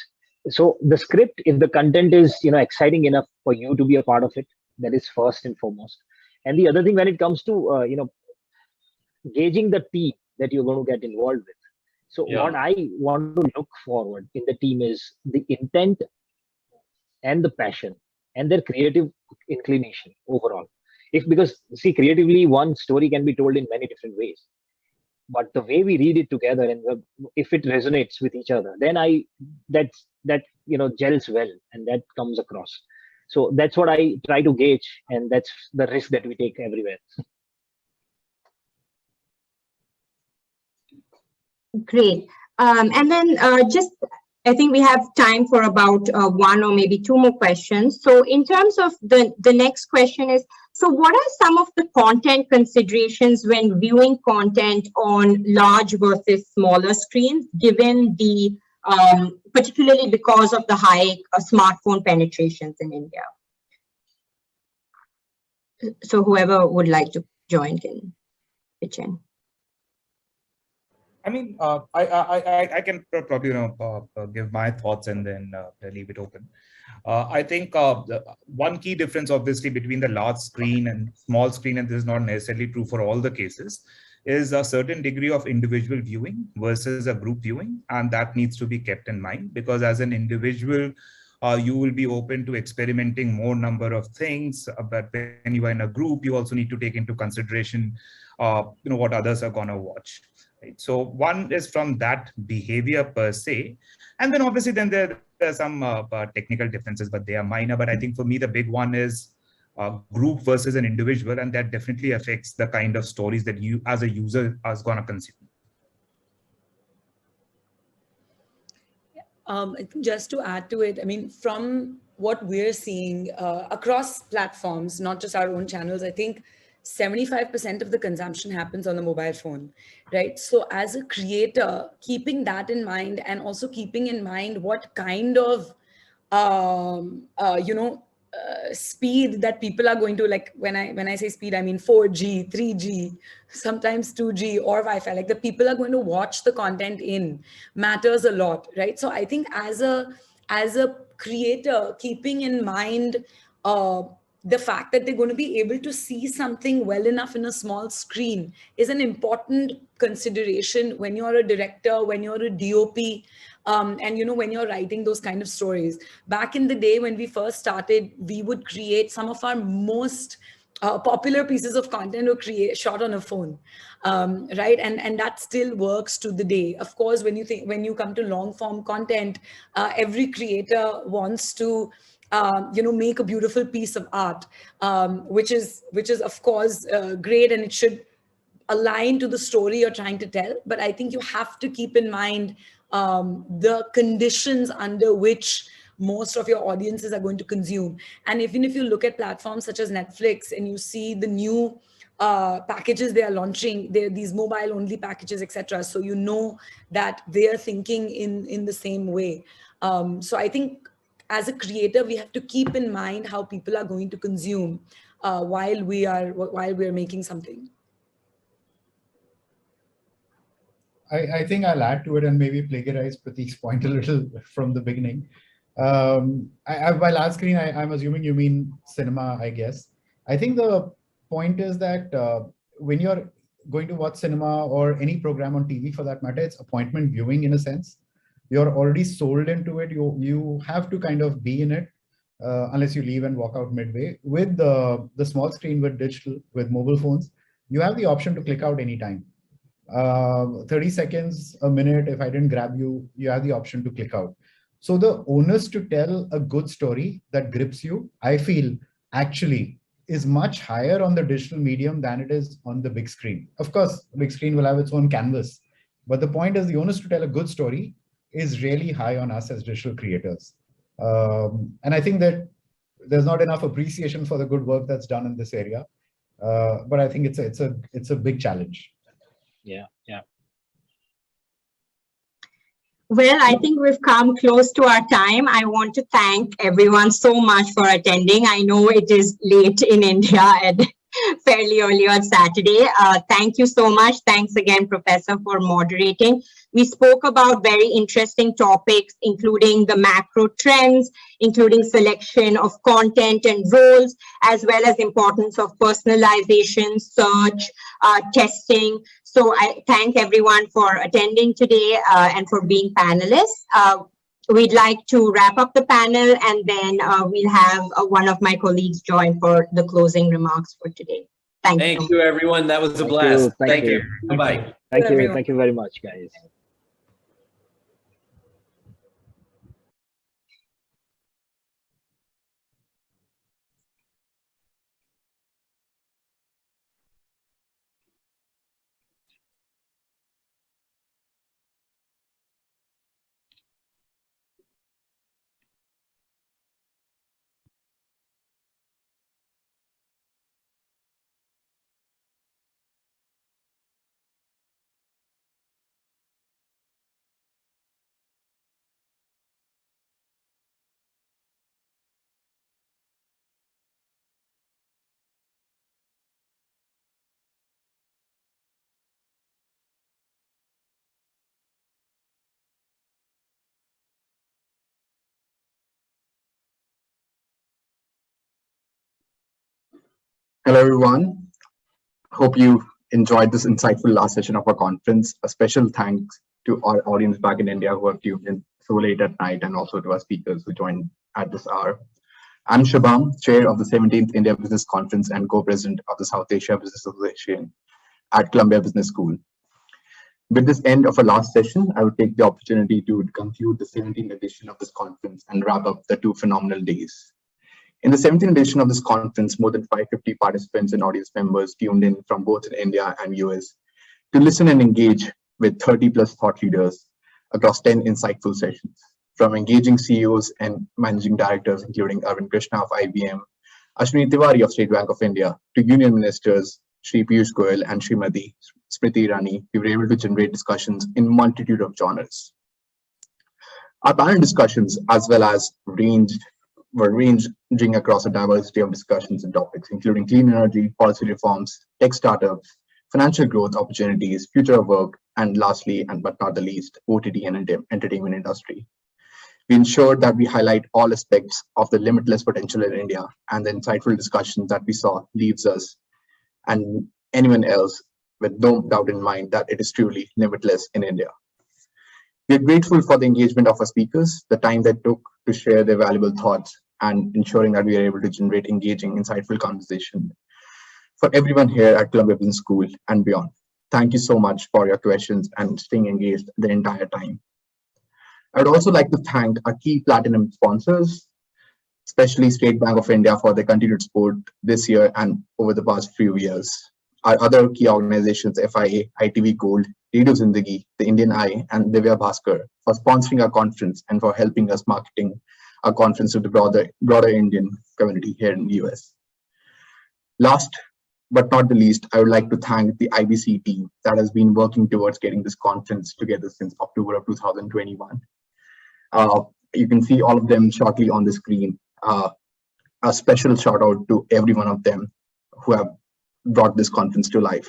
[SPEAKER 5] So the script, if the content is exciting enough for you to be a part of it, that is first and foremost. And the other thing, when it comes to gauging the team that you're going to get involved with. So what I want to look forward in the team is the intent and the passion and their creative inclination overall. Because see, creatively, one story can be told in many different ways. But the way we read it together, and if it resonates with each other, then that gels well, and that comes across. So that's what I try to gauge, and that's the risk that we take everywhere.
[SPEAKER 1] Great. And then I think we have time for about one or maybe two more questions. So in terms of the next question is, so what are some of the content considerations when viewing content on large versus smaller screens, given the, particularly because of the high smartphone penetrations in India? So whoever would like to join can pitch in.
[SPEAKER 3] I mean, I can probably give my thoughts and then leave it open. I think one key difference, obviously, between the large screen and small screen, and this is not necessarily true for all the cases, is a certain degree of individual viewing versus a group viewing, and that needs to be kept in mind, because as an individual, you will be open to experimenting more number of things, but when you are in a group, you also need to take into consideration what others are going to watch. Right? So one is from that behavior per se, and then obviously then there are some technical differences, but they are minor. But I think for me the big one is group versus an individual, and that definitely affects the kind of stories that you as a user are going to consume.
[SPEAKER 4] I think just to add to it, I mean, from what we're seeing across platforms, not just our own channels, I think 75% of the consumption happens on the mobile phone, right? So as a creator, keeping that in mind, and also keeping in mind what kind of speed that people are going to, like, when I say speed, I mean 4G, 3G, sometimes 2G or Wi-Fi, like the people are going to watch the content in matters a lot, right? So I think as a creator, keeping in mind the fact that they're going to be able to see something well enough in a small screen is an important consideration when you're a director, when you're a DOP, and when you're writing those kind of stories. Back in the day when we first started, we would create some of our most popular pieces of content were shot on a phone, right? And that still works to the day. Of course, when you come to long form content, every creator wants to make a beautiful piece of art, which is of course great, and it should align to the story you're trying to tell. But I think you have to keep in mind the conditions under which most of your audiences are going to consume. And even if you look at platforms such as Netflix and you see the new packages they are launching, they're these mobile only packages, etc. So that they are thinking in the same way. So I think as a creator, we have to keep in mind how people are going to consume while we are making something.
[SPEAKER 7] I think I'll add to it and maybe plagiarize Pratik's point a little from the beginning. By large screen, I'm assuming you mean cinema, I guess. I think the point is that when you're going to watch cinema or any program on TV for that matter, it's appointment viewing in a sense. You're already sold into it. You have to kind of be in it unless you leave and walk out midway. With the small screen, with digital, with mobile phones, you have the option to click out anytime. 30 seconds, a minute, if I didn't grab you, you have the option to click out. So the onus to tell a good story that grips you, I feel actually is much higher on the digital medium than it is on the big screen. Of course, the big screen will have its own canvas, but the point is the onus to tell a good story is really high on us as digital creators. And I think that there's not enough appreciation for the good work that's done in this area. But I think it's a big challenge.
[SPEAKER 5] Yeah.
[SPEAKER 1] Well, I think we've come close to our time. I want to thank everyone so much for attending. I know it is late in India and fairly early on Saturday. Thank you so much. Thanks again, Professor, for moderating. We spoke about very interesting topics, including the macro trends, including selection of content and roles, as well as importance of personalization, search, testing. So I thank everyone for attending today and for being panelists. We'd like to wrap up the panel, and then we'll have one of my colleagues join for the closing remarks for today.
[SPEAKER 2] Thank you, everyone. That was a blast. Thank you. Bye-bye.
[SPEAKER 5] Thank you. Thank you very much, guys.
[SPEAKER 8] Hello, everyone. Hope you enjoyed this insightful last session of our conference. A special thanks to our audience back in India who have tuned in so late at night, and also to our speakers who joined at this hour. I'm Shabam, chair of the 17th India Business Conference and co-president of the South Asia Business Association at Columbia Business School. With this end of our last session, I would take the opportunity to conclude the 17th edition of this conference and wrap up the 2 phenomenal days. In the 17th edition of this conference, more than 550 participants and audience members tuned in from both India and US to listen and engage with 30 plus thought leaders across 10 insightful sessions, from engaging CEOs and managing directors, including Arvind Krishna of IBM, Ashwini Tiwari of State Bank of India, to union ministers, Shri Piyush Goyal and Srimati Smriti Irani. We were able to generate discussions in multitude of genres. Our panel discussions, as well as were ranging across a diversity of discussions and topics, including clean energy, policy reforms, tech startups, financial growth opportunities, future of work, and lastly, and but not the least, OTT and entertainment industry. We ensured that we highlight all aspects of the limitless potential in India, and the insightful discussions that we saw leaves us and anyone else with no doubt in mind that it is truly limitless in India. We are grateful for the engagement of our speakers, the time they took to share their valuable thoughts, and ensuring that we are able to generate engaging, insightful conversation for everyone here at Columbia Business School and beyond. Thank you so much for your questions and staying engaged the entire time. I would also like to thank our key platinum sponsors, especially State Bank of India, for their continued support this year and over the past few years. Our other key organizations, FIA, ITV Gold, Radio Zindagi, The Indian Eye, and Divya Bhaskar, for sponsoring our conference and for helping us marketing our conference to the broader Indian community here in the US. Last but not the least, I would like to thank the IBC team that has been working towards getting this conference together since October of 2021. You can see all of them shortly on the screen. A special shout out to every one of them who have brought this conference to life.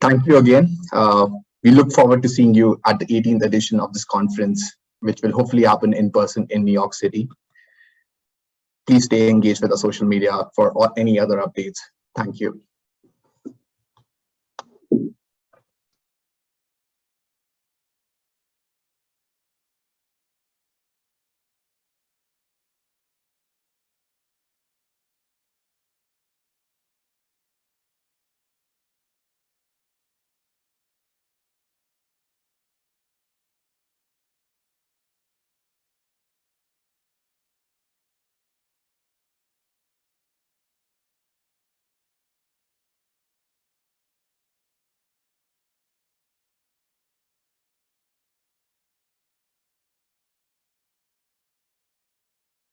[SPEAKER 8] Thank you again. We look forward to seeing you at the 18th edition of this conference, which will hopefully happen in person in New York City. Please stay engaged with our social media for any other updates. Thank you.